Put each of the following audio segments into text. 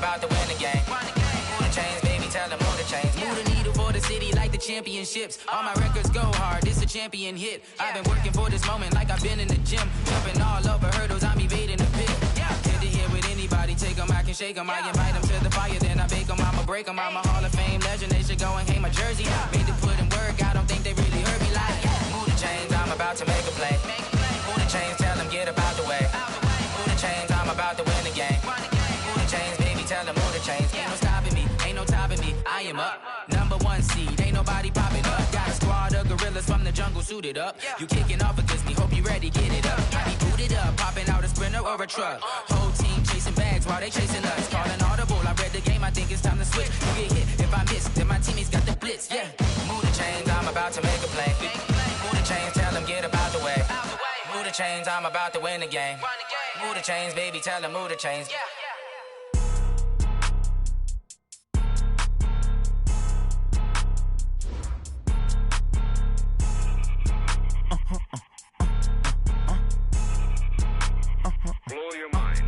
about to win the game. Move the chains, baby, tell them move the chains. Move the needle for the city like the championships. All my records go hard, this a champion hit. I've been working for this moment like I've been in the gym. Jumping all over hurdles, I'm evading the pit. Get to here with anybody, take them, I can shake them. I invite them to the fire, then I bake them, I'ma break them. I'm a Hall of Fame legend, they should go and hang my jersey. Made to put in work, I don't think they really heard me like. Move the chains, I'm about to make a play. Move the chains, tell them get about the way. Move the chains, I'm about to win the game. Move the chains, baby, tell them move the chains. Ain't no stopping me, ain't no topping me. I am up, #1 seed, ain't nobody popping up. Got a squad of gorillas from the jungle suited up. You kicking off against me, hope you ready, get it up. I be booted up, popping out a Sprinter or a truck. Whole team chasing bags while they chasing us. Calling audible, I read the game, I think it's time to switch. You get hit if I miss, then my teammates got the blitz, yeah. Move the chains, I'm about to make a play. Move the chains, tell them get about the way. Move the chains, I'm about to win the game. Move the chains, baby, tell them move the chains. Blow your mind.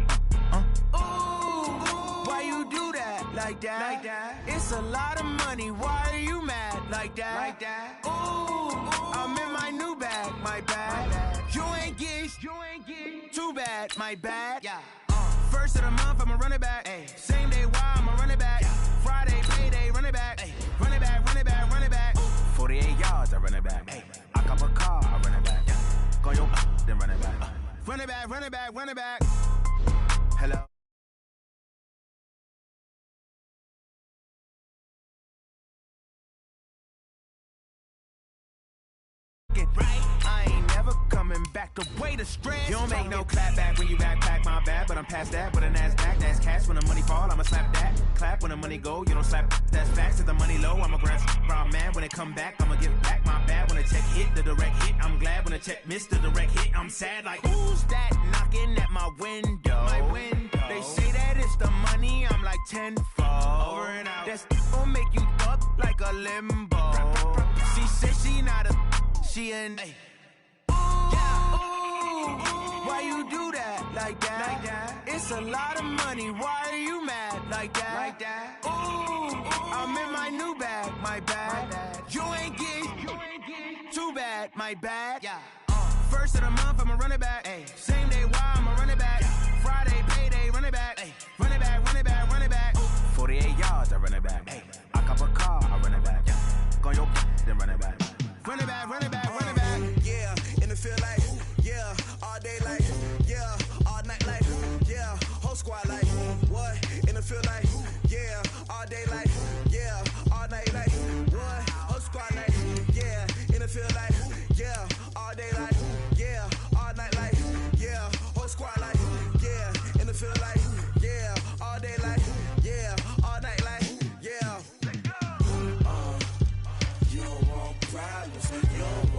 Why you do that like that? Like that? It's a lot of money. Why are you mad like that? Like that? Ooh, I'm in my new bag, my bad. You ain't get too bad, my bad. Yeah. First of the month, I'ma run it back. Ay. Same day, why I'ma run it back. Yeah. Friday, payday, run it back. Ay. Run it back, run it back, run it back. 48 yards, I run it back. Ay. I cop a car, I run it back. Yeah. Go yo, then run it back. Run it back, run it back, run it back. Hello. Get right. I ain't never coming back to way the stress. You don't make no clap back when you backpack, my bad, but I'm past that. With a NASDAQ, that's cash. When the money fall, I'ma slap that. Clap when the money go, you don't slap. That's facts. If the money low, I'ma grab brown man. When it come back, I'ma give back, my bad. When the check hit, the direct hit, I'm glad. When the check missed the direct hit, I'm sad. Like who's that knocking at my window? My window. They say that it's the money, I'm like tenfold. Over and out. That's gon' make you up like a limbo. She said she not a, she an. Why you do that like that? Like that? It's a lot of money. Why are you mad like that? Like that? Ooh, I'm in my new bag, my bad. You ain't get too bad, my bad. Yeah. First of the month, I'ma run it back. Ay. Same day, why I'ma run it back. Yeah. Friday, payday, run it back. Ay. Run it back, run it back, run it back. 48 yards, I run it back. Ay. I cop a car, I run it back. Yeah. Go yo, then run it back. Run it back, run it back, run it back. Yeah, and it feel like, yeah, all day like, yeah, all night like, yeah, whole squad like, what? And it feel like, yeah, all day like, yeah, all night like, what? Whole squad like, yeah, and it feel like, yeah, all day like, yeah, all night like, yeah, whole squad like, yeah, and it feel like, yeah, all day like, yeah, all night like, yeah. You don't want problems, you don't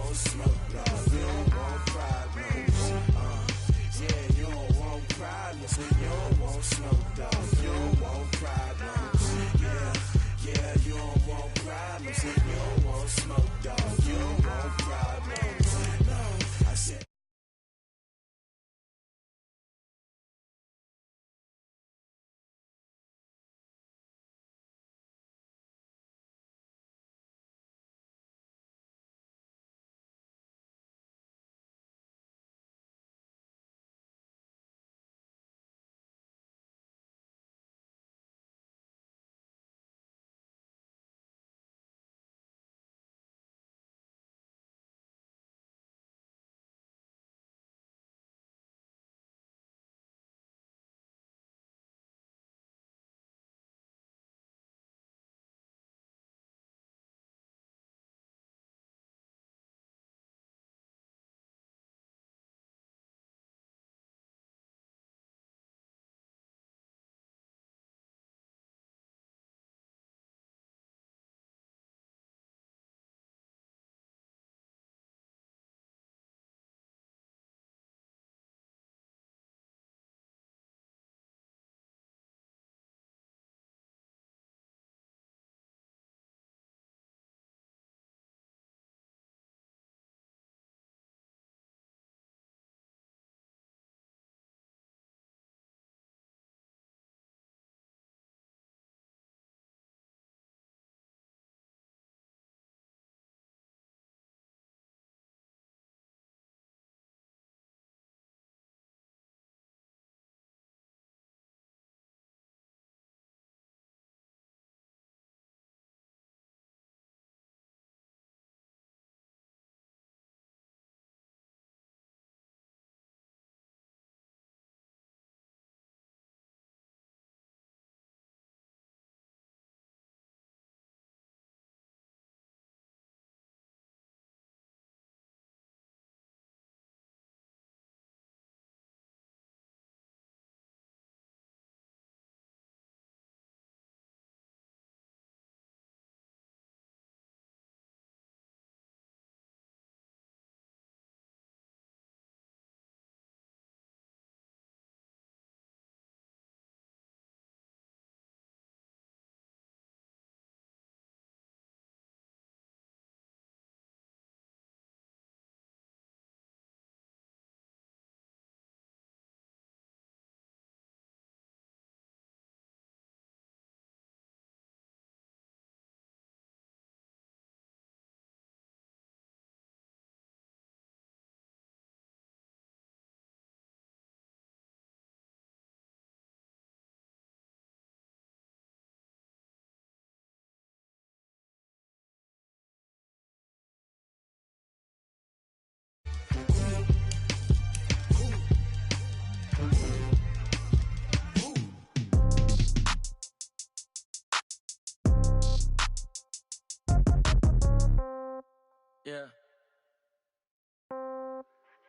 Yeah.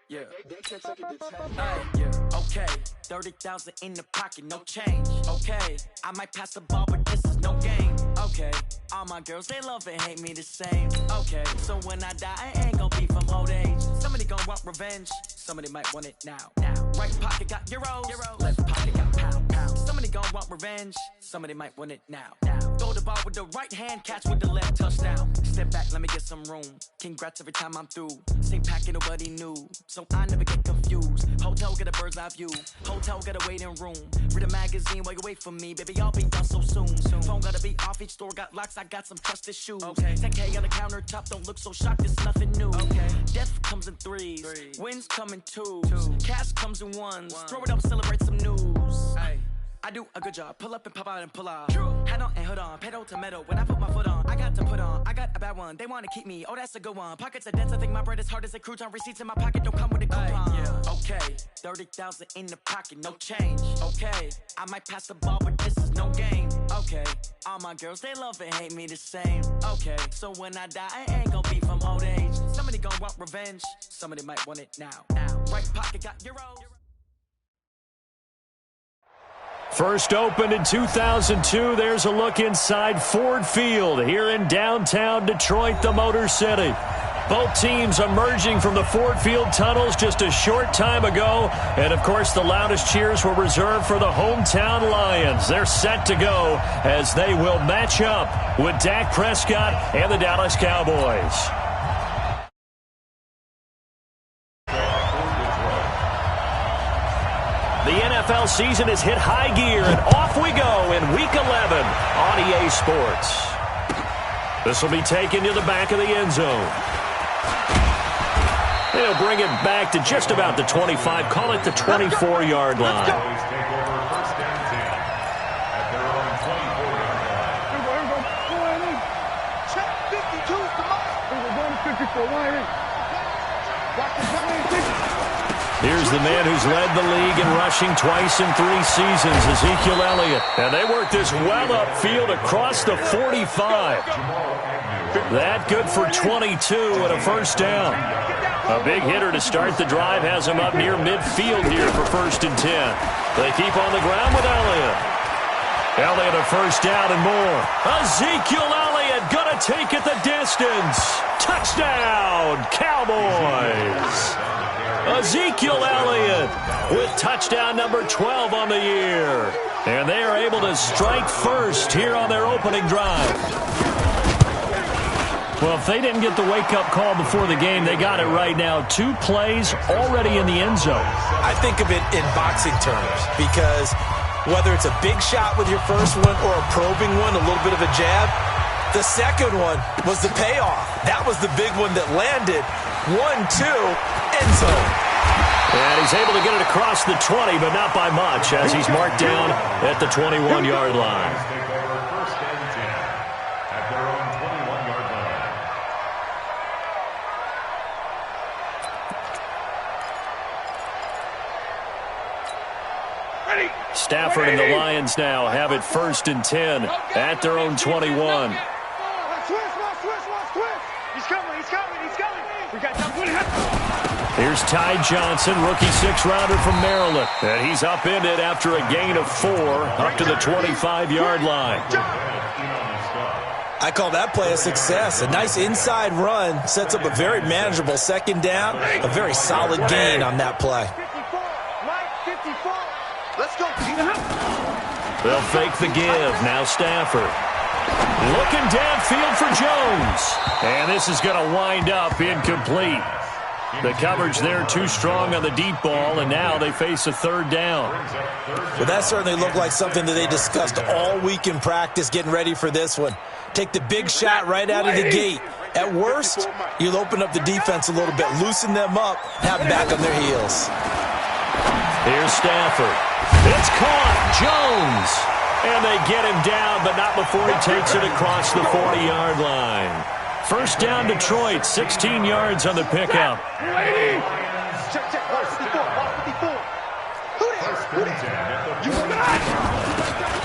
Yeah. Yeah. Okay. 30,000 in the pocket, no change. Okay. I might pass the ball, but this is no game. Okay. All my girls, they love and hate me the same. Okay. So when I die, I ain't gonna be from old age. Somebody gonna want revenge. Somebody might want it now. Right pocket got euros. Left pocket got pound. Somebody gonna want revenge. Somebody might want it now. Throw the ball with the right hand, catch with the left, touchdown. Step back, let me get some room. Congrats every time I'm through. Same packet, nobody knew. So I never get confused. Hotel get a bird's eye view. Hotel get a waiting room. Read a magazine while you wait for me. Baby, I'll be done so soon. Phone gotta be off, each store got locks. I got some trusted shoes. Okay. 10K on the countertop, don't look so shocked, it's nothing new. Okay. Death comes in threes. Wins come in twos. Cash comes in ones. Throw it up, celebrate some news. Ay. I do a good job. Pull up and pop out and pull out. Head on and hood on. Pedal to metal. When I put my foot on, I got to put on. I got a bad one. They want to keep me. Oh, that's a good one. Pockets are dense. I think my bread is hard as a crouton. Receipts in my pocket don't come with a coupon. Yeah. Okay. 30,000 in the pocket. No change. Okay. I might pass the ball, but this is no game. Okay. All my girls, they love and hate me the same. Okay. So when I die, I ain't gonna be from old age. Somebody gonna want revenge. Somebody might want it now. Right pocket got euros. First opened in 2002, there's a look inside Ford Field here in downtown Detroit, the Motor City. Both teams emerging from the Ford Field tunnels just a short time ago. And, of course, the loudest cheers were reserved for the hometown Lions. They're set to go as they will match up with Dak Prescott and the Dallas Cowboys. The NFL season has hit high gear, and off we go in Week 11 on EA Sports. This will be taken to the back of the end zone. They'll bring it back to just about the 25, call it the 24-yard line. Here's the man who's led the league in rushing twice in 3 seasons, Ezekiel Elliott. And they work this well upfield across the 45. That good for 22 and a first down. A big hitter to start the drive has him up near midfield here for 1st and 10. They keep on the ground with Elliott. Elliott a first down and more. Ezekiel Elliott gonna take it the distance. Touchdown, Cowboys. Ezekiel Elliott with touchdown number 12 on the year. And they are able to strike first here on their opening drive. Well, if they didn't get the wake-up call before the game, they got it right now. 2 plays already in the end zone. I think of it in boxing terms because whether it's a big shot with your first one or a probing one, a little bit of a jab, the second one was the payoff. That was the big one that landed. 1-2, end zone. And he's able to get it across the 20, but not by much, as he's marked down at the 21-yard line. Stafford and the Lions now have it 1st and 10 at their own 21. Here's Ty Johnson, rookie 6th-rounder from Maryland. And he's upended after a gain of 4 up to the 25-yard line. I call that play a success. A nice inside run sets up a very manageable 2nd down. A very solid gain on that play. They'll fake the give. Now Stafford. Looking downfield for Jones. And this is going to wind up incomplete. The coverage there too strong on the deep ball, and now they face a 3rd down. Well, that certainly looked like something that they discussed all week in practice getting ready for this one. Take the big shot right out of the gate. At worst, you'll open up the defense a little bit, loosen them up, have them back on their heels. Here's Stafford. It's caught. Jones. And they get him down, but not before he takes it across the 40-yard line. First down, Detroit, 16 yards on the pickup.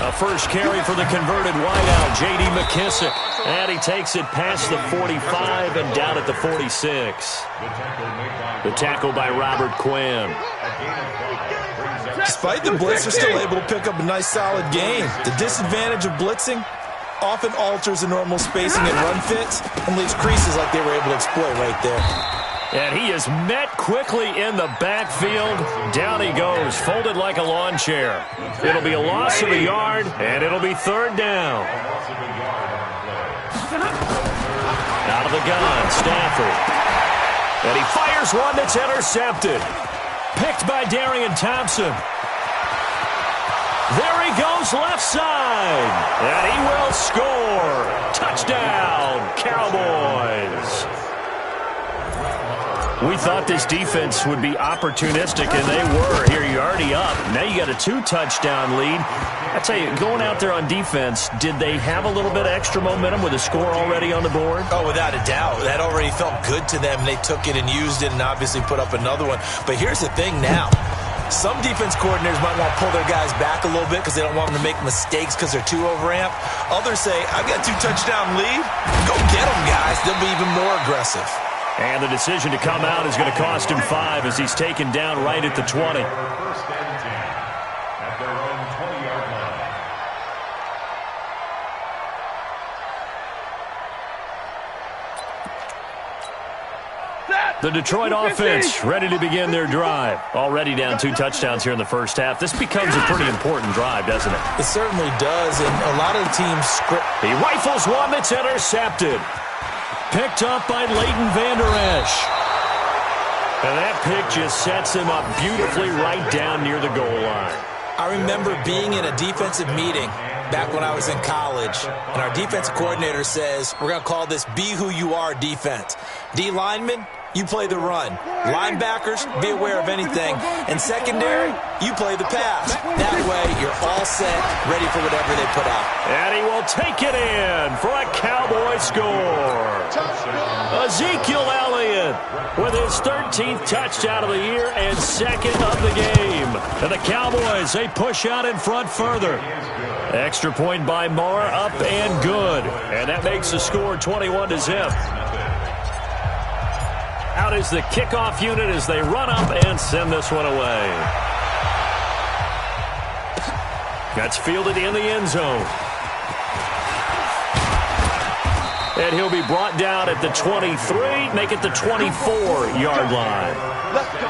A first carry for the converted wideout, J.D. McKissick. And he takes it past the 45 and down at the 46. The tackle by Robert Quinn. Despite the blitz, they're still able to pick up a nice, solid gain. The disadvantage of blitzing often alters the normal spacing and run fits and leaves creases like they were able to exploit right there. And he is met quickly in the backfield. Down he goes, folded like a lawn chair. It'll be a loss of a yard, and it'll be third down. Out of the gun, Stafford. And he fires one that's intercepted. Picked by Darian Thompson. There he goes, left side. And he will score. Touchdown, Cowboys. We thought this defense would be opportunistic, and they were. Here, you're already up. Now you got a 2-touchdown lead. I tell you, going out there on defense, did they have a little bit of extra momentum with a score already on the board? Oh, without a doubt. That already felt good to them. They took it and used it and obviously put up another one. But here's the thing now. Some defense coordinators might want to pull their guys back a little bit because they don't want them to make mistakes because they're too overamped. Others say, I've got a 2-touchdown lead. Go get them, guys. They'll be even more aggressive. And the decision to come out is going to cost him 5 as he's taken down right at the 20. First and 10 at their own 20-yard line. The Detroit offense ready to begin their drive. Already down 2 touchdowns here in the first half. This becomes a pretty important drive, doesn't it? It certainly does, and a lot of the teams script. He rifles one that's intercepted. Picked up by Leighton Vander Esch. And that pick just sets him up beautifully right down near the goal line. I remember being in a defensive meeting back when I was in college, and our defensive coordinator says, we're going to call this Be Who You Are defense. D linemen, you play the run. Linebackers, be aware of anything. And secondary, you play the pass. That way, you're all set, ready for whatever they put out. And he will take it in for a Cowboy score. Ezekiel Elliott with his 13th touchdown of the year and second of the game. And the Cowboys, they push out in front further. Extra point by Moore, up and good. And that makes the score 21-0. Out is the kickoff unit as they run up and send this one away. That's fielded in the end zone. And he'll be brought down at the 23, make it the 24-yard line. Let's go.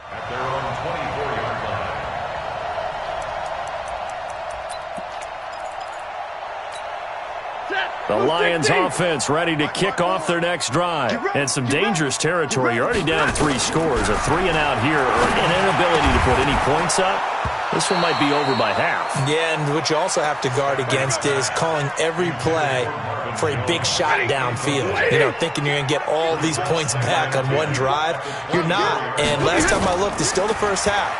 At their own 24-yard line. The Lions offense ready to kick off their next drive. And some dangerous territory. You're already down 3 scores. A 3 and out here, or an inability to put any points up. This one might be over by half. Yeah, and what you also have to guard against is calling every play for a big shot downfield. You know, thinking you're going to get all these points back on one drive. You're not. And last time I looked, it's still the first half.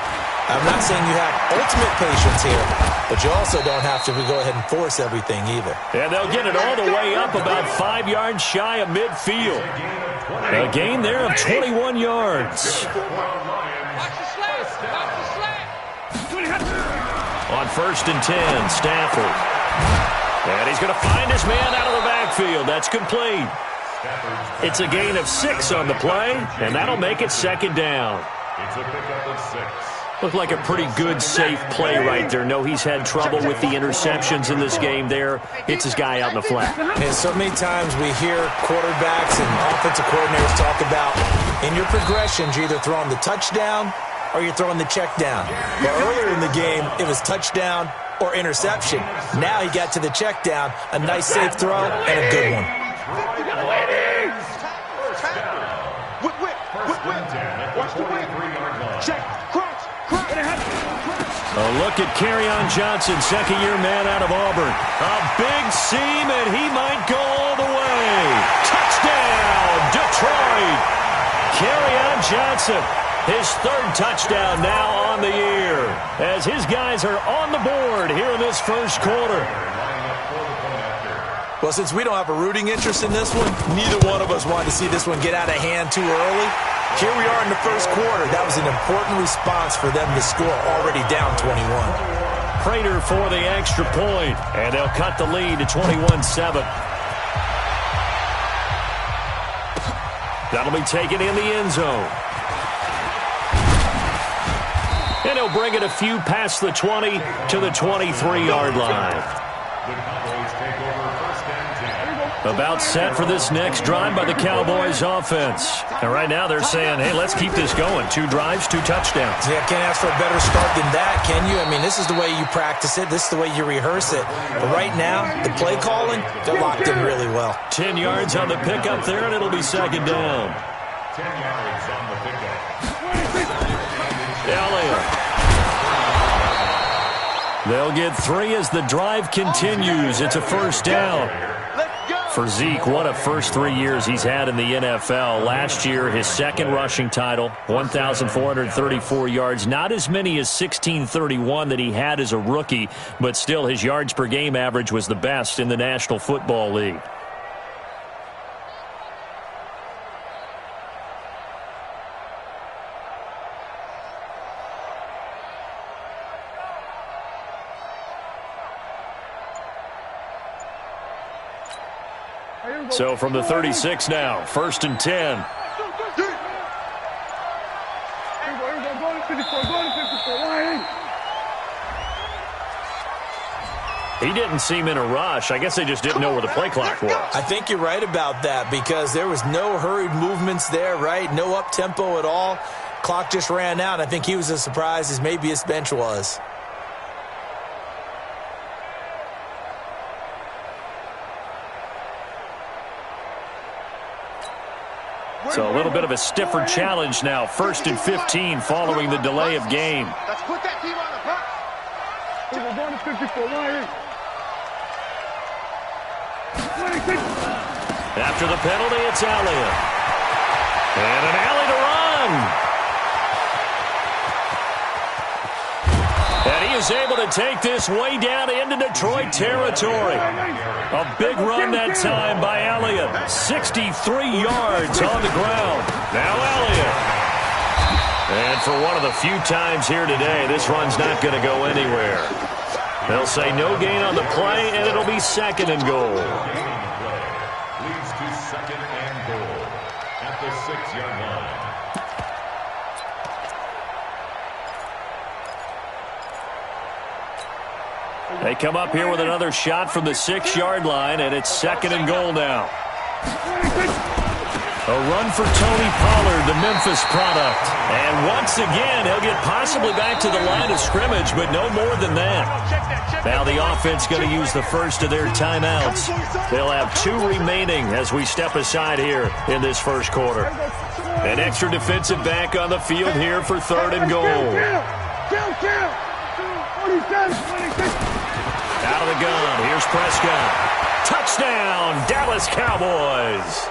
I'm not saying you have ultimate patience here, but you also don't have to go ahead and force everything either. And they'll get it all the way up about 5 yards shy of midfield. A gain there of 21 yards. On 1st and 10, Stafford. And he's going to find his man out of the backfield. That's complete. It's a gain of 6 on the play, and that'll make it 2nd down. It's a pickup of 6. Looked like a pretty good, safe play right there. No, he's had trouble with the interceptions in this game there. Hits his guy out in the flat. And so many times we hear quarterbacks and offensive coordinators talk about in your progressions, you're either throwing the touchdown or you're throwing the check down. But earlier in the game, it was touchdown or interception. Now he got to the check down, a nice safe throw, and a good one. A look at Kerryon Johnson, second-year man out of Auburn. A big seam, and he might go all the way. Touchdown, Detroit! Kerryon Johnson, his third touchdown now on the year, as his guys are on the board here in this first quarter. Well, since we don't have a rooting interest in this one, neither one of us wanted to see this one get out of hand too early. Here we are in the first quarter. That was an important response for them to score, already down 21. Prater for the extra point, and they'll cut the lead to 21-7. That'll be taken in the end zone. And he'll bring it a few past the 20 to the 23-yard line. About set for this next drive by the Cowboys offense. And right now they're saying, hey, let's keep this going. 2 drives, 2 touchdowns. Yeah, can't ask for a better start than that, can you? I mean, this is the way you practice it. This is the way you rehearse it. But right now, the play calling, they're locked in really well. 10 yards on the pickup there, and it'll be second down. 10 yards on the pickup. Elliott. They'll get 3 as the drive continues. It's a first down. For Zeke, what a first 3 years he's had in the NFL. Last year, his second rushing title, 1,434 yards. Not as many as 1,631 that he had as a rookie, but still his yards per game average was the best in the National Football League. So from the 36 now, 1st and 10. He didn't seem in a rush. I guess they just didn't know where the play clock was. I think you're right about that because there was no hurried movements there, right? No up-tempo at all. Clock just ran out. I think he was as surprised as maybe his bench was. So a little bit of a stiffer challenge now. 1st and 15 following the delay of game. Let's put that team on the box. We're going to 54. After the penalty, it's Elliott. And an alley to run. And he is able to take this way down into Detroit territory. A big run that time by Elliott. 63 yards on the ground. Now Elliott. And for one of the few times here today, this run's not going to go anywhere. They'll say no gain on the play, and it'll be 2nd and goal. Leads to 2nd and goal at the 6-yard line. They come up here with another shot from the 6-yard line, and it's 2nd and goal now. A run for Tony Pollard, the Memphis product. And once again, he'll get possibly back to the line of scrimmage, but no more than that. Now the offense going to use the first of their timeouts. They'll have 2 remaining as we step aside here in this first quarter. An extra defensive back on the field here for 3rd and goal. Out of the gun, here's Prescott. Touchdown, Dallas Cowboys.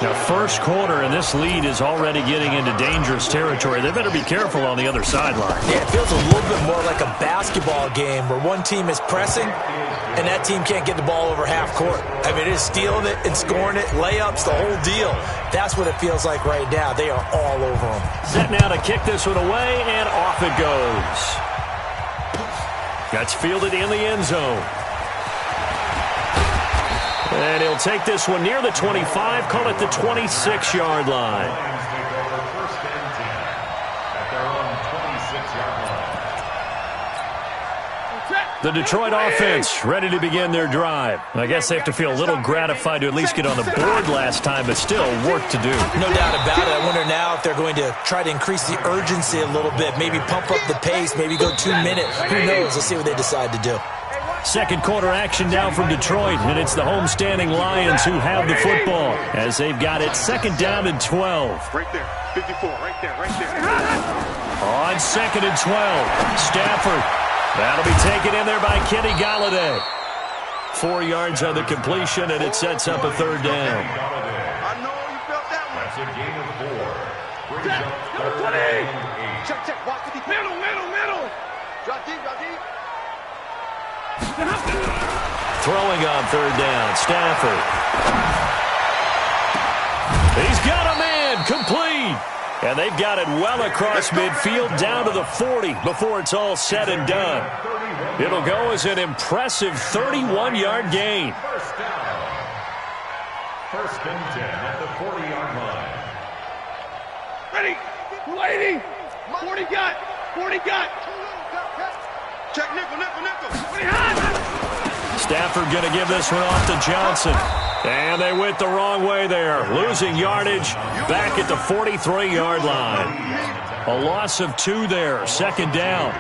Now, first quarter, and this lead is already getting into dangerous territory. They better be careful on the other sideline. Yeah, it feels a little bit more like a basketball game where one team is pressing and that team can't get the ball over half court. I mean, it is stealing it and scoring it, layups, the whole deal. That's what it feels like right now. They are all over them. Set now to kick this one away, and off it goes. That's fielded in the end zone. And he'll take this one near the 25, call it the 26-yard line. At their own 26-yard line. The Detroit offense ready to begin their drive. I guess they have to feel a little gratified to at least get on the board last time, but still work to do. No doubt about it. I wonder now if they're going to try to increase the urgency a little bit, maybe pump up the pace, maybe go 2 minute. Who knows? Let's see what they decide to do. Second quarter action now from Detroit, and it's the homestanding Lions who have the football as they've got it second down and 12. Right there, 54, right there. On second and 12, Stafford. That'll be taken in there by Kenny Galladay. 4 yards on the completion, and it sets up a third down. I know you felt that one. That's a gain of 4. Brings Check, up number 3rd 20. and 8. Check, watch the middle. Drop deep. Throwing on third down, Stafford. He's got a man, complete. And they've got it well across midfield down to the 40 before it's all said and done. It'll go as an impressive 31-yard gain. First down. First and 10 at the 40-yard line. Ready. 280. 40 got. Check nickel. Stafford going to give this one off to Johnson. And they went the wrong way there, losing yardage back at the 43-yard line. A loss of 2 there, second down.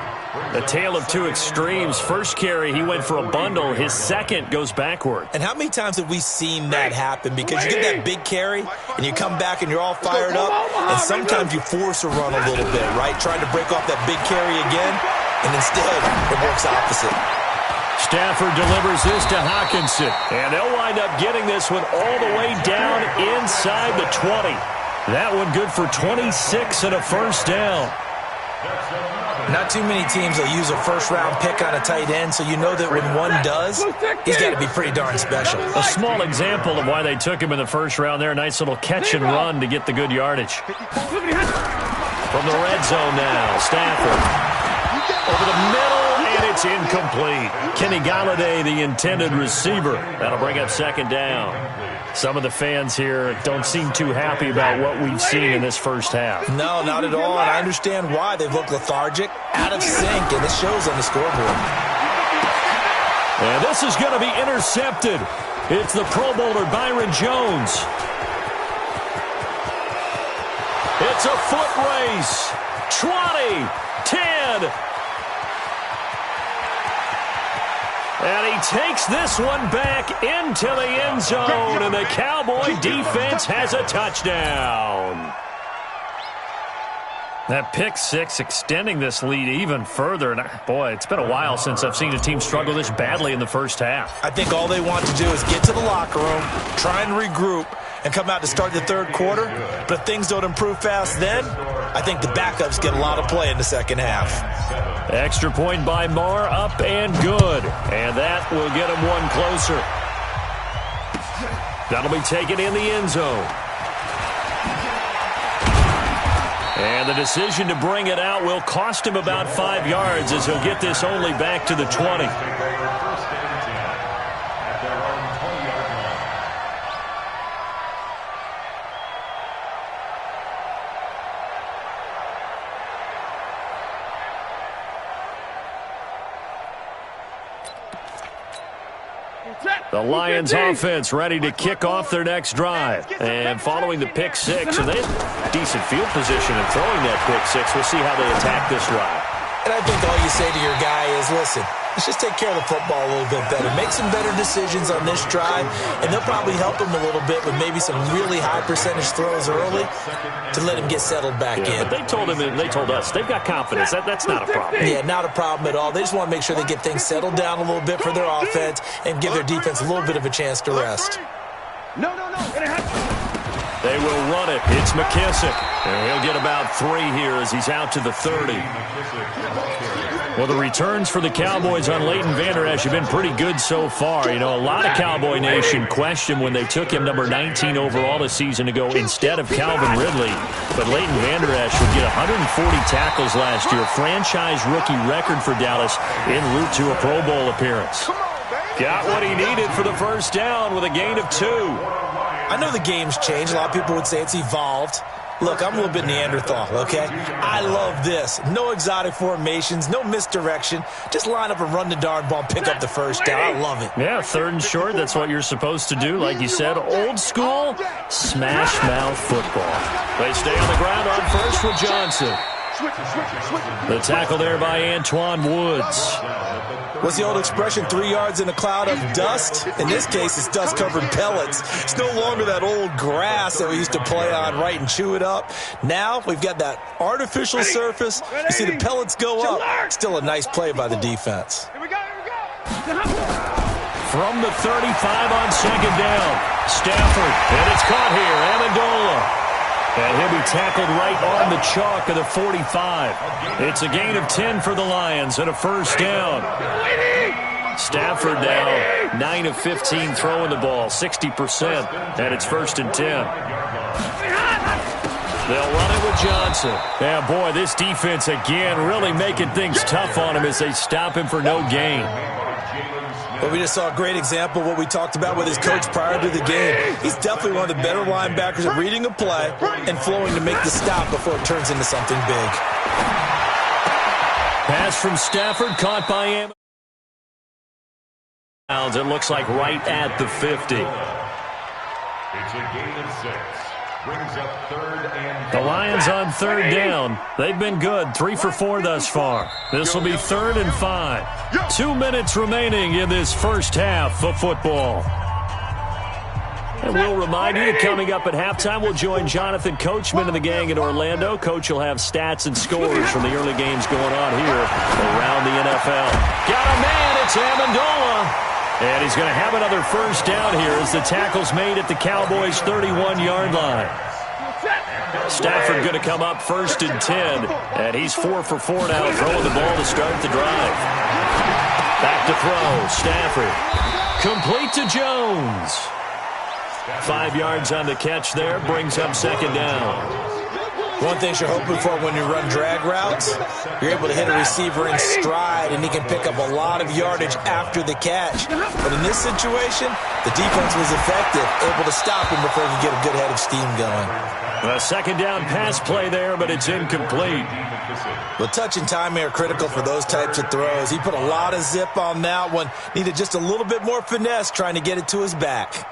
A tale of two extremes. First carry, he went for a bundle. His second goes backward. And how many times have we seen that happen? Because you get that big carry, and you come back and you're all fired up, and sometimes you force a run a little bit, right? Trying to break off that big carry again, and instead it works opposite. Stafford delivers this to Hockenson, and they'll wind up getting this one all the way down inside the 20. That one good for 26 and a first down. Not too many teams will use a first-round pick on a tight end, so you know that when one does, he's got to be pretty darn special. A small example of why they took him in the first round there. A nice little catch and run to get the good yardage. From the red zone now, Stafford. Over the middle, and it's incomplete. Kenny Galladay, the intended receiver. That'll bring up second down. Some of the fans here don't seem too happy about what we've seen in this first half. No, not at all, and I understand why. They've looked lethargic, out of sync, and it shows on the scoreboard. And this is going to be intercepted. It's the Pro Bowler Byron Jones. It's a foot race. 20, 10. And he takes this one back into the end zone, and the Cowboy defense has a touchdown. That pick six extending this lead even further. And boy, it's been a while since I've seen a team struggle this badly in the first half. I think all they want to do is get to the locker room, try and regroup, and come out to start the third quarter. But if things don't improve fast then, I think the backups get a lot of play in the second half. Extra point by Marr, up and good. And that will get him one closer. That'll be taken in the end zone. And the decision to bring it out will cost him about 5 yards as he'll get this only back to the 20. The Lions offense ready to kick off their next drive. And following the pick six, and they have decent field position in throwing that pick six. We'll see how they attack this drive. And I think all you say to your guy is, listen, let's just take care of the football a little bit better. Make some better decisions on this drive, and they'll probably help him a little bit with maybe some really high percentage throws early to let him get settled back in. But they told us, they've got confidence. That's not a problem. Yeah, not a problem at all. They just want to make sure they get things settled down a little bit for their offense and give their defense a little bit of a chance to rest. No. They will run it. It's McKissick. And he'll get about 3 here as he's out to the 30. Well, the returns for the Cowboys on Leighton Vander Esch have been pretty good so far. You know, a lot of Cowboy Nation questioned when they took him number 19 overall a season ago instead of Calvin Ridley. But Leighton Vander Esch would get 140 tackles last year, franchise rookie record for Dallas en route to a Pro Bowl appearance. Got what he needed for the first down with a gain of 2. I know the game's changed. A lot of people would say it's evolved. Look, I'm a little bit Neanderthal, okay? I love this. No exotic formations, no misdirection. Just line up and run the darn ball, pick up the first down. I love it. Yeah, 3rd and short, that's what you're supposed to do. Like you said, old school, smash mouth football. They stay on the ground on first with Johnson. The tackle there by Antoine Woods. What's the old expression, 3 yards in a cloud of dust? In this case, it's dust-covered pellets. It's no longer that old grass that we used to play on, right, and chew it up. Now we've got that artificial surface. You see the pellets go up. Still a nice play by the defense. Here we go. From the 35 on 2nd down, Stafford, and it's caught here, Amendola. And he'll be tackled right on the chalk of the 45. It's a gain of 10 for the Lions and a first down. Stafford now 9 of 15 throwing the ball, 60%, and it's 1st and 10. They'll run it with Johnson. Yeah, boy, this defense again really making things tough on him as they stop him for no gain. Well, we just saw a great example of what we talked about with his coach prior to the game. He's definitely one of the better linebackers at reading a play and flowing to make the stop before it turns into something big. Pass from Stafford, caught by Amendola. It looks like right at the 50. It's a gain of 6. Brings up 3rd and 5. The Lions on 3rd down. They've been good, 3 for 4 thus far. This will be 3rd and 5. 2 minutes remaining in this first half of football. And we'll remind you that coming up at halftime, we'll join Jonathan Coachman and the gang in Orlando. Coach will have stats and scores from the early games going on here around the NFL. Got a man, it's Amendola. And he's going to have another first down here as the tackle's made at the Cowboys' 31-yard line. Stafford going to come up 1st and 10, and he's 4 for 4 now, throwing the ball to start the drive. Back to throw, Stafford. Complete to Jones. 5 yards on the catch there, brings up 2nd down. One thing you're hoping for when you run drag routes, you're able to hit a receiver in stride, and he can pick up a lot of yardage after the catch. But in this situation, the defense was effective, able to stop him before he could get a good head of steam going. A 2nd down pass play there, but it's incomplete. Well, touch and timing are critical for those types of throws. He put a lot of zip on that one. Needed just a little bit more finesse trying to get it to his back.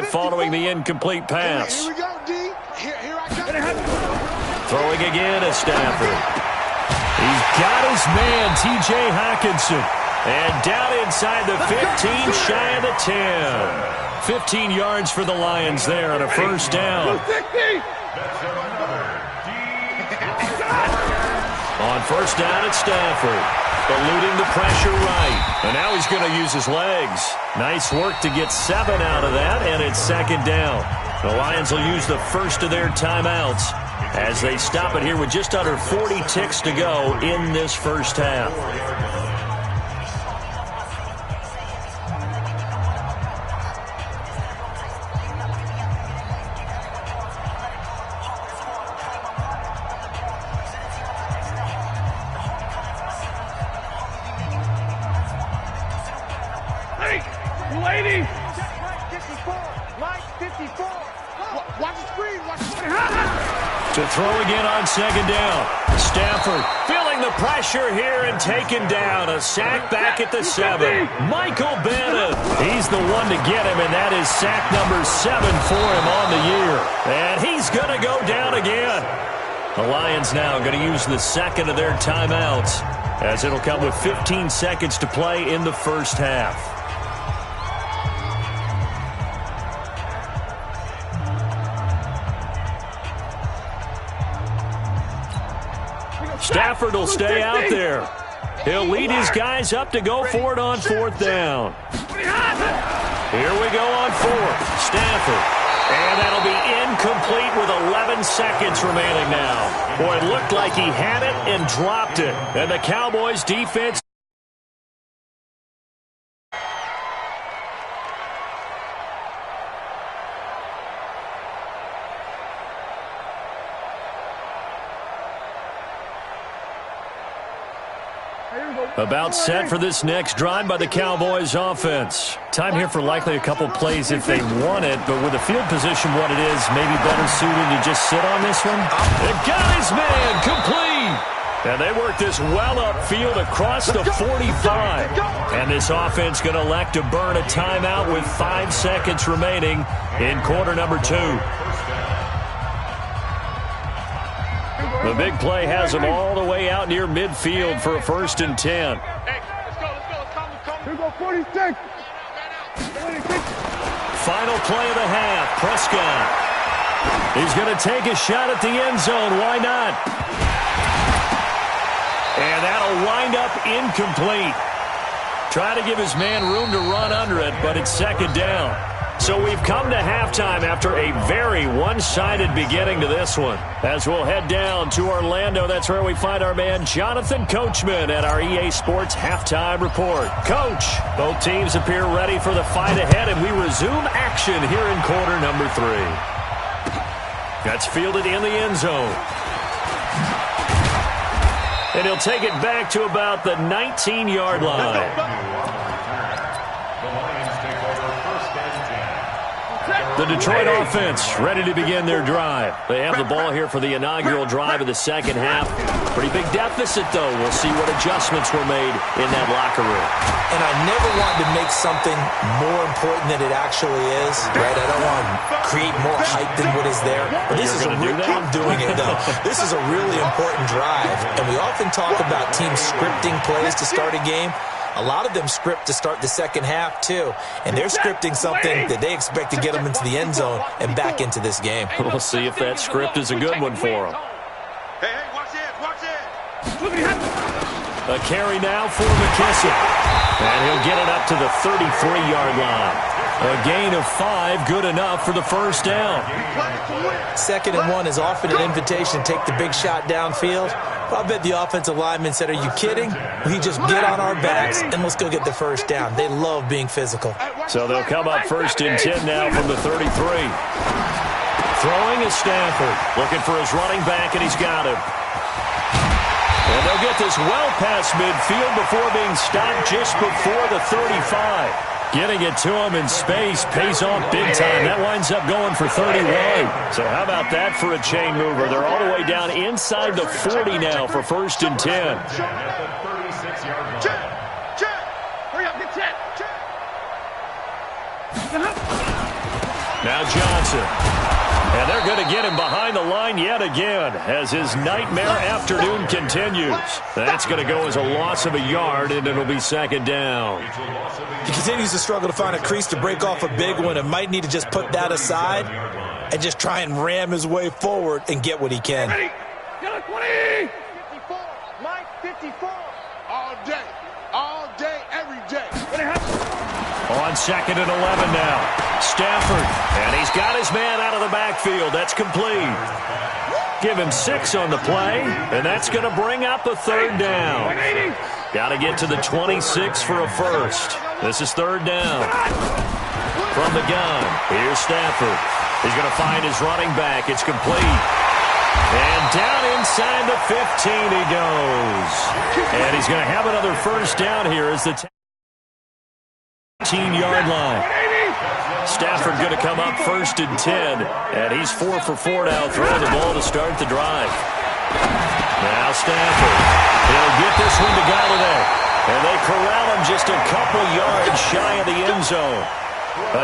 Following the incomplete pass. Here we go, D. Here I come. Throwing again at Stafford. He's got his man, T.J. Hockenson. And down inside the 15, shy of the 10. 15 yards for the Lions there on a first down. On first down at Stafford. Eluding the pressure right. And now he's going to use his legs. Nice work to get 7 out of that, and it's 2nd down. The Lions will use the first of their timeouts as they stop it here with just under 40 ticks to go in this first half. Ladies! 54! Mike, 54! Watch the screen! Watch the screen! To throw again on 2nd down. Stafford feeling the pressure here and taken down. A sack back at the 7. Michael Bennett. He's the one to get him, and that is sack number 7 for him on the year. And he's going to go down again. The Lions now going to use the second of their timeouts as it'll come with 15 seconds to play in the first half. Stafford will stay out there. He'll lead his guys up to go for it on 4th down. Here we go on 4th. Stafford. And that'll be incomplete with 11 seconds remaining now. Boy, it looked like he had it and dropped it. And the Cowboys defense. About set for this next drive by the Cowboys offense. Time here for likely a couple plays if they want it, but with the field position what it is, maybe better suited to just sit on this one. They got his man complete. And they work this well upfield across the 45. And this offense going to elect to burn a timeout with 5 seconds remaining in quarter number 2. The big play has them all the way out near midfield for a 1st and 10. Hey, let's go. Here go 46. Final play of the half. Prescott. He's going to take a shot at the end zone. Why not? And that'll wind up incomplete. Try to give his man room to run under it, but it's 2nd down. So we've come to halftime after a very one-sided beginning to this one. As we'll head down to Orlando, that's where we find our man Jonathan Coachman at our EA Sports Halftime Report. Coach, both teams appear ready for the fight ahead, and we resume action here in quarter number 3. That's fielded in the end zone. And he'll take it back to about the 19-yard line. The Detroit offense ready to begin their drive. They have the ball here for the inaugural drive of the second half. Pretty big deficit, though. We'll see what adjustments were made in that locker room. And I never wanted to make something more important than it actually is, right? I don't want to create more hype than what is there. But this is I'm doing it, though. This is a really important drive. And we often talk about teams scripting plays to start a game. A lot of them script to start the second half, too. And they're scripting something that they expect to get them into the end zone and back into this game. We'll see if that script is a good one for them. Hey, watch it. A carry now for McKissick. And he'll get it up to the 33-yard line. A gain of 5, good enough for the 1st down. 2nd and 1 is often an invitation to take the big shot downfield. I bet the offensive lineman said, are you kidding? We just get on our backs and let's go get the 1st down. They love being physical. So they'll come up 1st and 10 now from the 33. Throwing is Stafford. Looking for his running back, and he's got him. And they'll get this well past midfield before being stopped just before the 35. Getting it to him in space pays off big time. That winds up going for 31. So how about that for a chain mover? They're all the way down inside the 40 now for 1st and 10. Hurry up, get set. Now Johnson. And they're going to get him behind the line yet again as his nightmare afternoon continues. That's going to go as a loss of a yard, and it'll be 2nd down. He continues to struggle to find a crease to break off a big one and might need to just put that aside and just try and ram his way forward and get what he can. Ready? Get it, 20! 54, Mike, 54. All day, every day. On 2nd and 11 now. Stafford, and he's got his man out of the backfield. That's complete. Give him 6 on the play, and that's going to bring up the 3rd down. Got to get to the 26 for a 1st. This is 3rd down. From the gun, here's Stafford. He's going to find his running back. It's complete. And down inside the 15 he goes. And he's going to have another 1st down here as the 18-yard line. Stafford going to come up 1st and 10, and he's 4 for 4 now, throwing the ball to start the drive. Now Stafford, he'll get this one to Galladay, and they corral him just a couple yards shy of the end zone.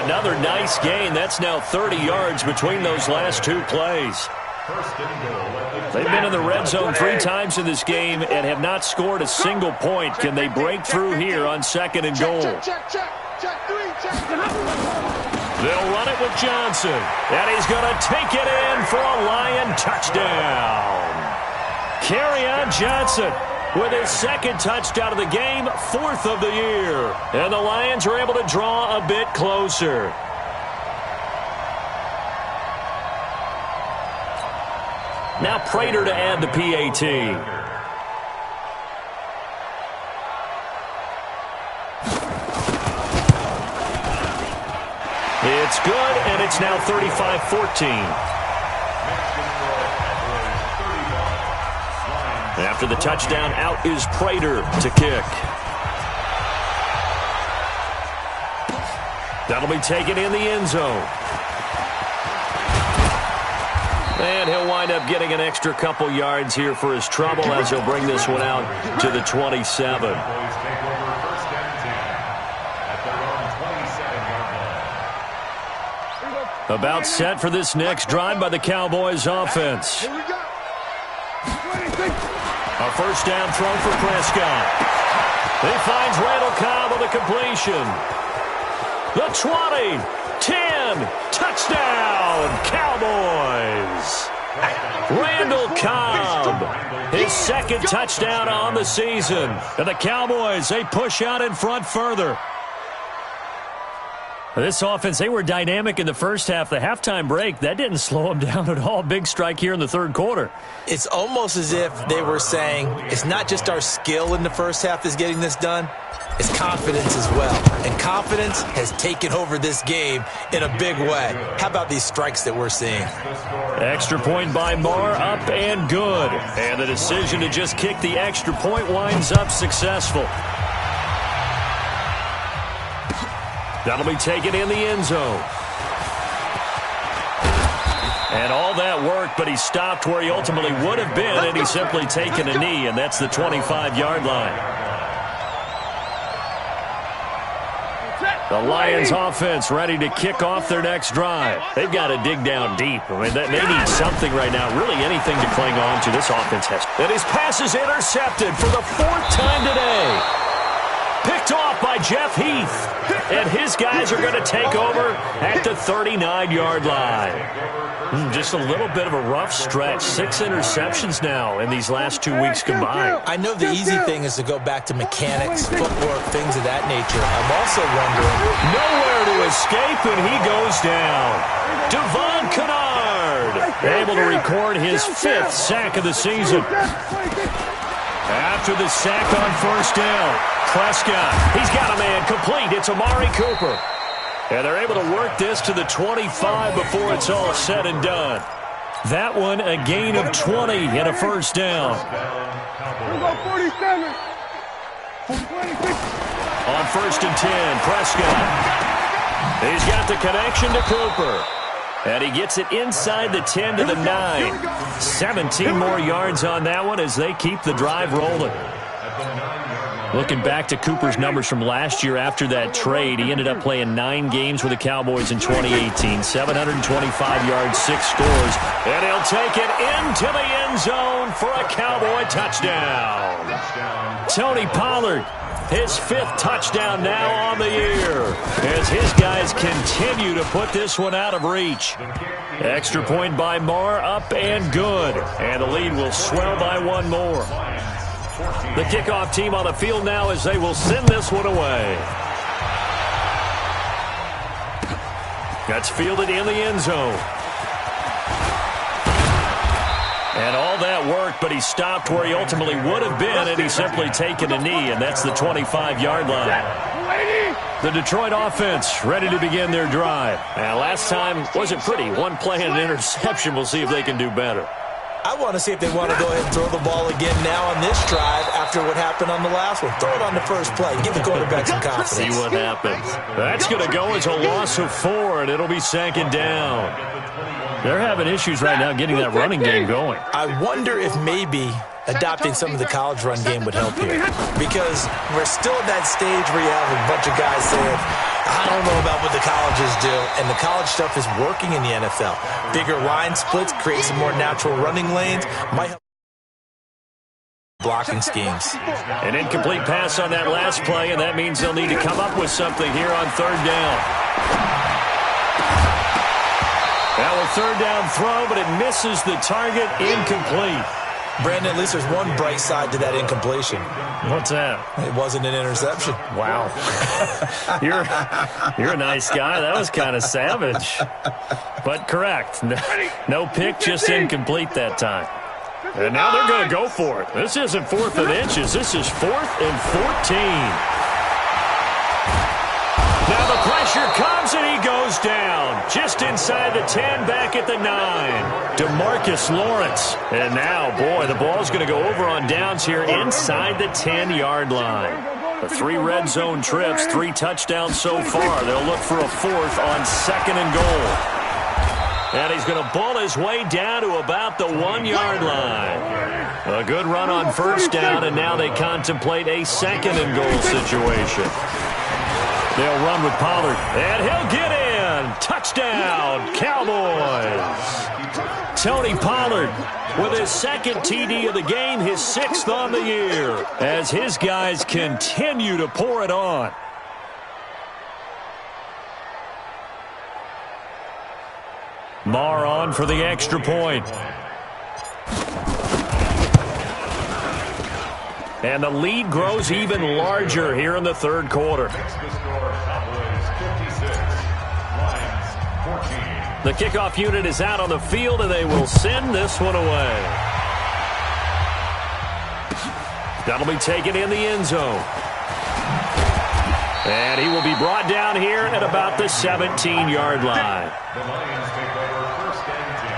Another nice gain. That's now 30 yards between those last 2 plays. They've been in the red zone 3 times in this game and have not scored a single point. Can they break through here on 2nd and goal? They'll run it with Johnson, and he's going to take it in for a Lion touchdown. Kerryon Johnson with his 2nd touchdown of the game, 4th of the year. And the Lions are able to draw a bit closer. Now Prater to add the PAT. It's good, and it's now 35-14. After the touchdown, out is Prater to kick. That'll be taken in the end zone. And he'll wind up getting an extra couple yards here for his trouble as he'll bring this one out to the 27. About set for this next drive by the Cowboys offense. A first down throw for Prescott. He finds Randall Cobb with a completion. The 20, 10, touchdown, Cowboys. Randall Cobb, his second touchdown on the season. And the Cowboys, they push out in front further. This offense, they were dynamic in the first half. The halftime break, that didn't slow them down at all. Big strike here in the third quarter. It's almost as if they were saying, it's not just our skill in the first half that's getting this done, it's confidence as well. And confidence has taken over this game in a big way. How about these strikes that we're seeing? Extra point by Marr, up and good. And the decision to just kick the extra point winds up successful. That'll be taken in the end zone. And all that worked, but he stopped where he ultimately would have been, and he's simply taken a knee, and that's the 25-yard line. The Lions offense ready to kick off their next drive. They've got to dig down deep. I mean, they need something right now, really anything to cling on to. This offense has. And his pass is intercepted for the fourth time today. Picked off by Jeff Heath. And his guys are going to take over at the 39-yard line. Just a little bit of a rough stretch. 6 interceptions now in these last 2 weeks combined. I know the easy thing is to go back to mechanics, footwork, things of that nature. I'm also wondering. Nowhere to escape, and he goes down. Devon Kennard able to record his 5th sack of the season. After the sack on first down, Prescott, he's got a man complete. It's Amari Cooper. And they're able to work this to the 25 before it's all said and done. That one, a gain of 20 and a first down. On first and 10, Prescott. He's got the connection to Cooper. And he gets it inside the 10 to the 9. 17 more yards on that one as they keep the drive rolling. Looking back to Cooper's numbers from last year after that trade, he ended up playing 9 games with the Cowboys in 2018. 725 yards, 6 scores. And he'll take it into the end zone for a Cowboy touchdown. Tony Pollard, his 5th touchdown now on the year as his guys continue to put this one out of reach. Extra point by Marr, up and good. And the lead will swell by 1 more. The kickoff team on the field now as they will send this one away. That's fielded in the end zone. And all that worked, but he stopped where he ultimately would have been, and he's simply taken a knee, and that's the 25-yard line. The Detroit offense ready to begin their drive. And last time wasn't pretty. 1 play and an interception. We'll see if they can do better. I want to see if they want to go ahead and throw the ball again now on this drive after what happened on the last one. Throw it on the first play. Give the quarterback some confidence. See what happens. That's going to go as a loss of 4, and it'll be 2nd down. They're having issues right now getting that running game going. I wonder if maybe adopting some of the college run game would help here. Because we're still at that stage where you have a bunch of guys saying, I don't know about what the colleges do. And the college stuff is working in the NFL. Bigger line splits, create some more natural running lanes. Might help blocking schemes. An incomplete pass on that last play, and that means they'll need to come up with something here on 3rd down. Now a 3rd down throw, but it misses the target, incomplete. Brandon, at least there's one bright side to that incompletion. What's that? It wasn't an interception. Wow. You're a nice guy. That was kind of savage. But correct. No pick, just incomplete that time. And now they're going to go for it. This isn't 4th and inches. This is 4th and 14. Now the pressure comes, and he goes down. Just inside the 10, back at the 9. DeMarcus Lawrence. And now, boy, the ball's going to go over on downs here inside the 10-yard line. The 3 red zone trips, 3 touchdowns so far. They'll look for a 4th on 2nd and goal. And he's going to ball his way down to about the 1-yard line. A good run on 1st down, and now they contemplate a 2nd and goal situation. They'll run with Pollard, and he'll get in. Touchdown, Cowboys. Tony Pollard with his 2nd TD of the game, his 6th on the year, as his guys continue to pour it on. Marr on for the extra point. And the lead grows even larger here in the 3rd quarter. The kickoff unit is out on the field, and they will send this one away. That'll be taken in the end zone. And he will be brought down here at about the 17-yard line. The Lions take over 1st and 10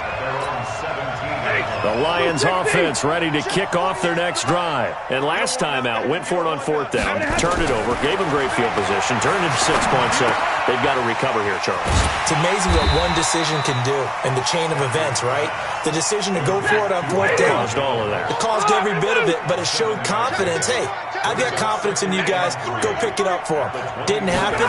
at their own 17. The Lions offense ready to kick off their next drive. And last time out, went for it on 4th down, turned it over, gave them great field position, turned it to 6 points, so they've got to recover here, Charles. It's amazing what one decision can do in the chain of events, right? The decision to go for it on 4th down. Caused all of that. It caused every bit of it, but it showed confidence. Hey, I've got confidence in you guys. Go pick it up for them. Didn't happen.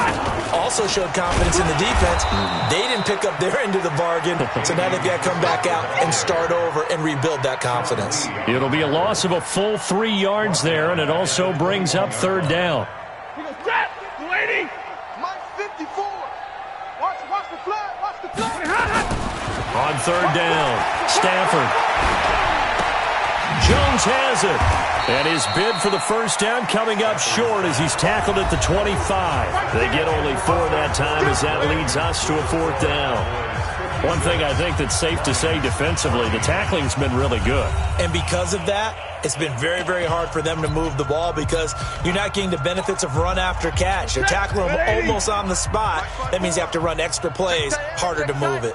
Also showed confidence in the defense. They didn't pick up their end of the bargain, so now they've got to come back out and start over and rebuild that confidence. It'll be a loss of a full 3 yards there, and it also brings up 3rd down. Lady! Mike 54. Watch the flag. Watch the flag. On 3rd down, Stafford. Jones has it. And his bid for the 1st down coming up short as he's tackled at the 25. They get only 4 that time as that leads us to a 4th down. One thing I think that's safe to say defensively, the tackling's been really good. And because of that, it's been very, very hard for them to move the ball because you're not getting the benefits of run after catch. They're tackling them almost on the spot. That means you have to run extra plays, harder to move it.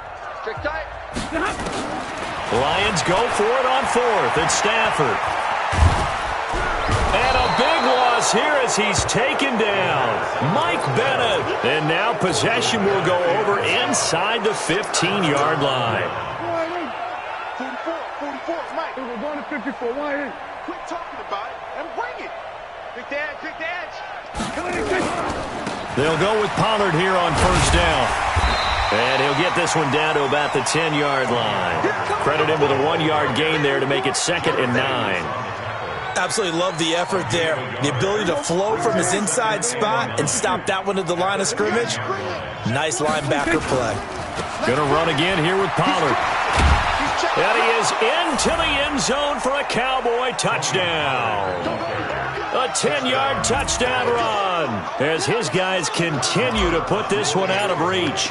Lions go for it on 4th. It's Stafford. And a big loss here as he's taken down. Mike Bennett. And now possession will go over inside the 15-yard line. 44, Mike. We're going to 54. Why ain't? Quit talking about it and bring it. Big dad. They'll go with Pollard here on 1st down. And he'll get this one down to about the 10-yard line. Credit him with a 1-yard gain there to make it 2nd and 9. Absolutely love the effort there. The ability to flow from his inside spot and stop that one at the line of scrimmage. Nice linebacker play. Gonna run again here with Pollard. And he is into the end zone for a Cowboy touchdown. A 10-yard touchdown run as his guys continue to put this one out of reach.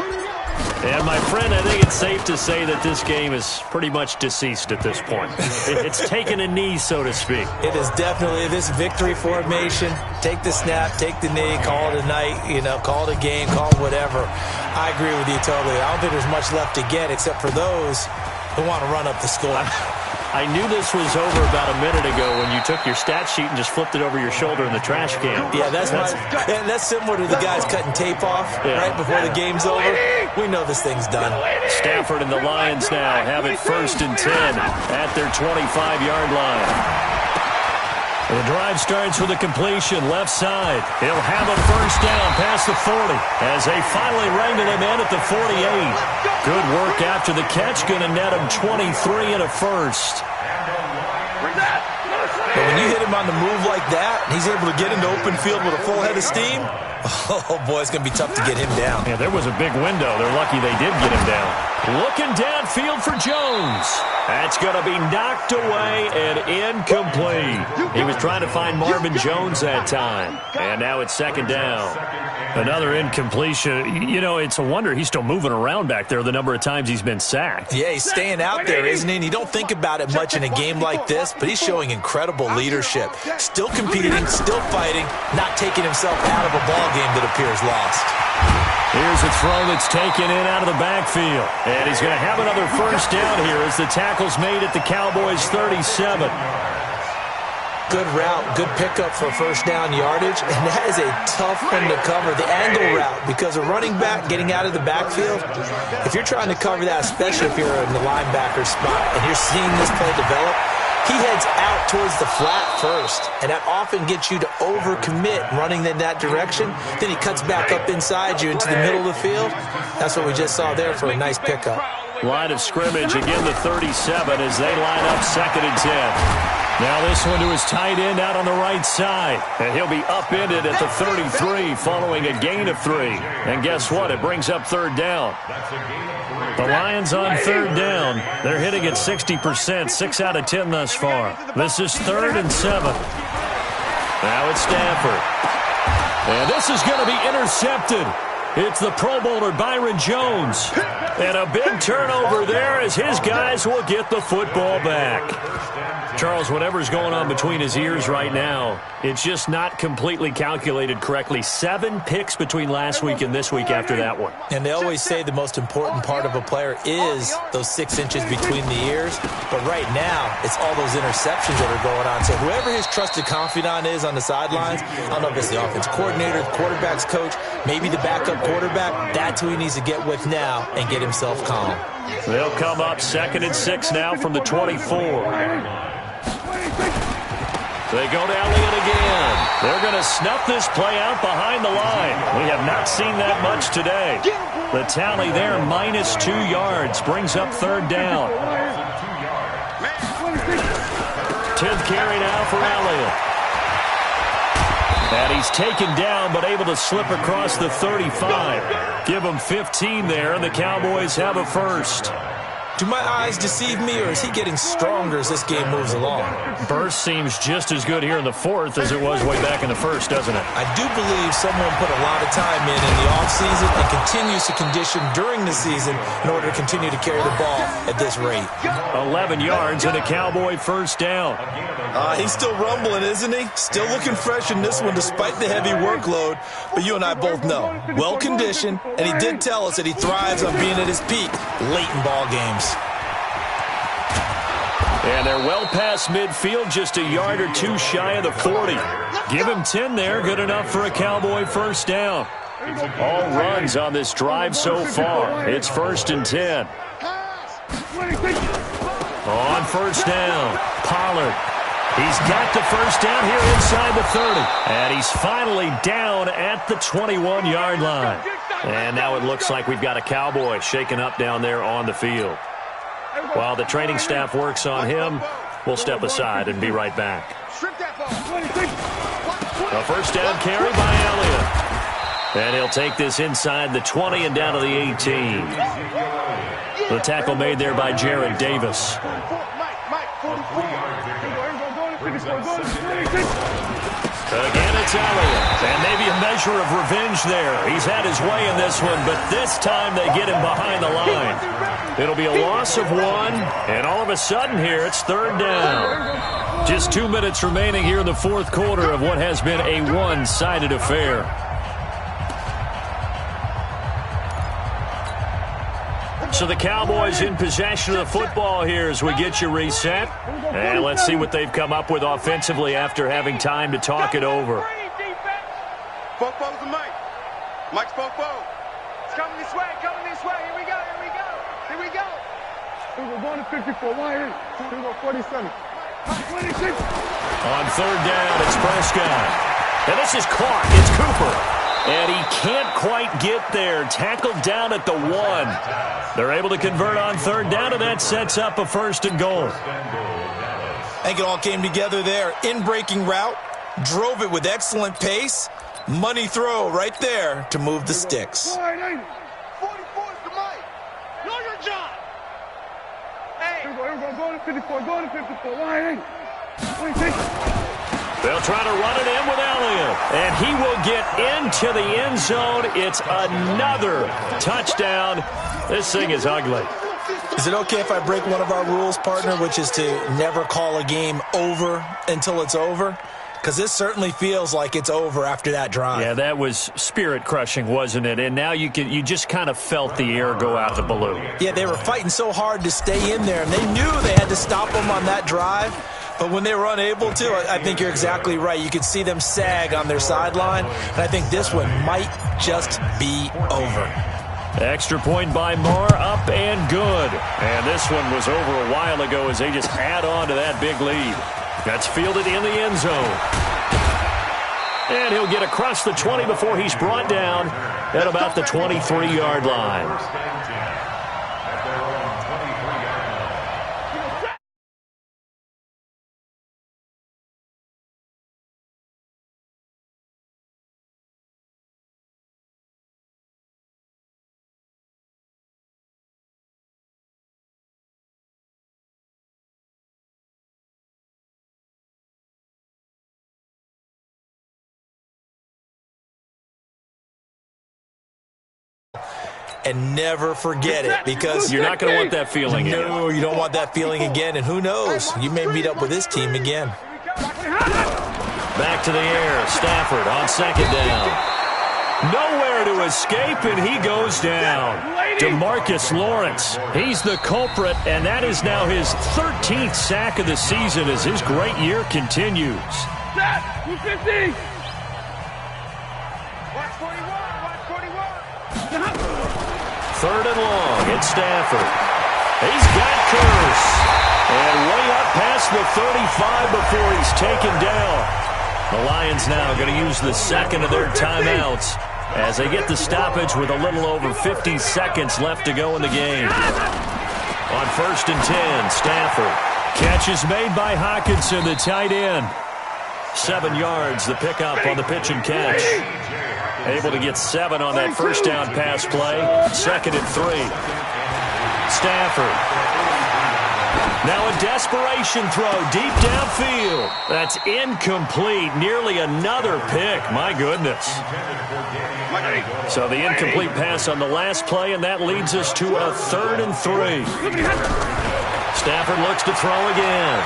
And, my friend, I think it's safe to say that this game is pretty much deceased at this point. It's taken a knee, so to speak. It is definitely this victory formation. Take the snap, take the knee, call it a night, call it a game, call it whatever. I agree with you totally. I don't think there's much left to get except for those who want to run up the score. I knew this was over about a minute ago when you took your stat sheet and just flipped it over your shoulder in the trash can. Yeah, that's similar to the guys cutting tape off right before the game's over. We know this thing's done. Stafford and the Lions now have it 1st and 10 at their 25-yard line. The drive starts with a completion left side. He'll have a 1st down past the 40 as they finally wrangle him in at the 48. Good work after the catch, going to net him 23 and a 1st. But when you hit him on the move like that, and he's able to get into open field with a full head of steam, oh boy, it's going to be tough to get him down. Yeah, there was a big window. They're lucky they did get him down. Looking downfield for Jones. That's going to be knocked away and incomplete. He was trying to find Marvin Jones that time. And now it's 2nd down. Another incompletion. It's a wonder he's still moving around back there the number of times he's been sacked. Yeah, he's staying out there, isn't he? And you don't think about it much in a game like this, but he's showing incredible leadership. leadership. Still competing, still fighting, not taking himself out of a ball game that appears lost. Here's a throw that's taken in out of the backfield. And he's going to have another first down here as the tackle's made at the Cowboys' 37. Good route, good pickup for first down yardage, and that is a tough one to cover, the angle route, because a running back getting out of the backfield, if you're trying to cover that, especially if you're in the linebacker spot and you're seeing this play develop, he heads out towards the flat first, and that often gets you to overcommit running in that direction. Then he cuts back up inside you into the middle of the field. That's what we just saw there for a nice pickup. Line of scrimmage, again the 37 as they line up 2nd and 10. Now this one to his tight end out on the right side. And he'll be upended at the 33 following a gain of 3. And guess what? It brings up 3rd down. The Lions on 3rd down. They're hitting at 60%, 6 out of 10 thus far. This is 3rd and 7. Now it's Stafford. And this is going to be intercepted. It's the Pro Bowler Byron Jones. And a big turnover there as his guys will get the football back. Charles, whatever's going on between his ears right now, it's just not completely calculated correctly. 7 picks between last week and this week after that one. And they always say the most important part of a player is those 6 inches between the ears. But right now, it's all those interceptions that are going on. So whoever his trusted confidant is on the sidelines, I don't know if it's the offense coordinator, the quarterback's coach, maybe the backup quarterback, that's who he needs to get with now and get himself calm. They'll come up 2nd and 6 now from the 24. They go to Elliott again. They're going to snuff this play out behind the line. We have not seen that much today. The tally there, -2 yards, brings up 3rd down. 10th carry now for Elliott. And he's taken down but able to slip across the 35. Give him 15 there, and the Cowboys have a first. Do my eyes deceive me, or is he getting stronger as this game moves along? Burst seems just as good here in the 4th as it was way back in the 1st, doesn't it? I do believe someone put a lot of time in the offseason and continues to condition during the season in order to continue to carry the ball at this rate. 11 yards and a Cowboy first down. He's still rumbling, isn't he? Still looking fresh in this one despite the heavy workload. But you and I both know, well-conditioned, and he did tell us that he thrives on being at his peak late in ball games. And they're well past midfield, just a yard or 2 shy of the 40. Give him 10 there, good enough for a Cowboy first down. All runs on this drive so far. It's 1st and 10. On first down, Pollard. He's got the first down here inside the 30. And he's finally down at the 21-yard line. And now it looks like we've got a Cowboy shaken up down there on the field. While the training staff works on him, we'll step aside and be right back. A first down carry by Elliott. And he'll take this inside the 20 and down to the 18. The tackle made there by Jared Davis. Again, it's Elliott. And maybe a measure of revenge there. He's had his way in this one, but this time they get him behind the line. It'll be a loss of 1, and all of a sudden here, it's 3rd down. Just 2 minutes remaining here in the 4th quarter of what has been a one-sided affair. So the Cowboys in possession of the football here as we get you reset. And let's see what they've come up with offensively after having time to talk it over. Fofo's the mic. Mike's Fofo. It's coming this way, Here we go. We're going to 54. Why ain't? We're going 47. 26. On 3rd down, it's Prescott. And this is caught. It's Cooper. And he can't quite get there. Tackled down at the 1. They're able to convert on 3rd down, and that sets up a 1st and goal. I think it all came together there. In-breaking route, drove it with excellent pace. Money throw right there to move the sticks. 44 is the mic. Know your job. Hey. Here we go. Go to 54. Why ain't? 26. They'll try to run it in with Elliott. And he will get into the end zone. It's another touchdown. This thing is ugly. Is it okay if I break one of our rules, partner, which is to never call a game over until it's over? Because this certainly feels like it's over after that drive. Yeah, that was spirit-crushing, wasn't it? And now you just kind of felt the air go out of the balloon. Yeah, they were fighting so hard to stay in there, and they knew they had to stop them on that drive. But when they were unable to, I think you're exactly right. You could see them sag on their sideline, and I think this one might just be over. Extra point by Marr, up and good. And this one was over a while ago as they just add on to that big lead. That's fielded in the end zone. And he'll get across the 20 before he's brought down at about the 23-yard line. And never forget it, because you're not going to want that feeling again. No, you don't want that feeling again, and who knows, you may meet up with this team again. Back to the air, Stafford on second down. Nowhere to escape, and he goes down. DeMarcus Lawrence, he's the culprit, and that is now his 13th sack of the season as his great year continues. Set, 250. Watch 41, watch 41. Third and long, it's Stafford. He's got Curse. And way up past the 35 before he's taken down. The Lions now going to use the second of their timeouts as they get the stoppage with a little over 50 seconds left to go in the game. On 1st and 10, Stafford. Catch is made by Hockenson, the tight end. 7 yards, the pickup on the pitch and catch. Able to get 7 on that first down pass play. 2nd and 3. Stafford. Now a desperation throw deep downfield. That's incomplete. Nearly another pick. My goodness. So the incomplete pass on the last play, and that leads us to a 3rd and 3. Stafford looks to throw again.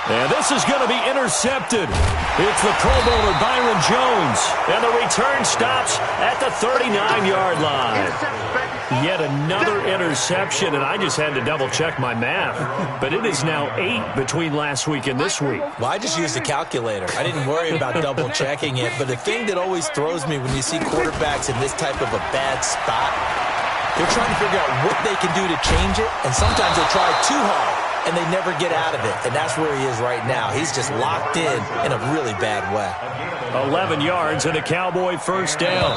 And this is going to be intercepted. It's the Pro Bowler Byron Jones. And the return stops at the 39-yard line. Yet another interception, and I just had to double-check my math. But it is now 8 between last week and this week. Well, I just used a calculator. I didn't worry about double-checking it. But the thing that always throws me when you see quarterbacks in this type of a bad spot, they're trying to figure out what they can do to change it. And sometimes they try too hard, and they never get out of it. And that's where he is right now. He's just locked in a really bad way. 11 yards and a Cowboy first down.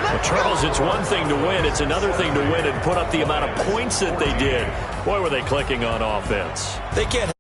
Well, Charles, it's one thing to win. It's another thing to win and put up the amount of points that they did. Boy, were they clicking on offense. They can't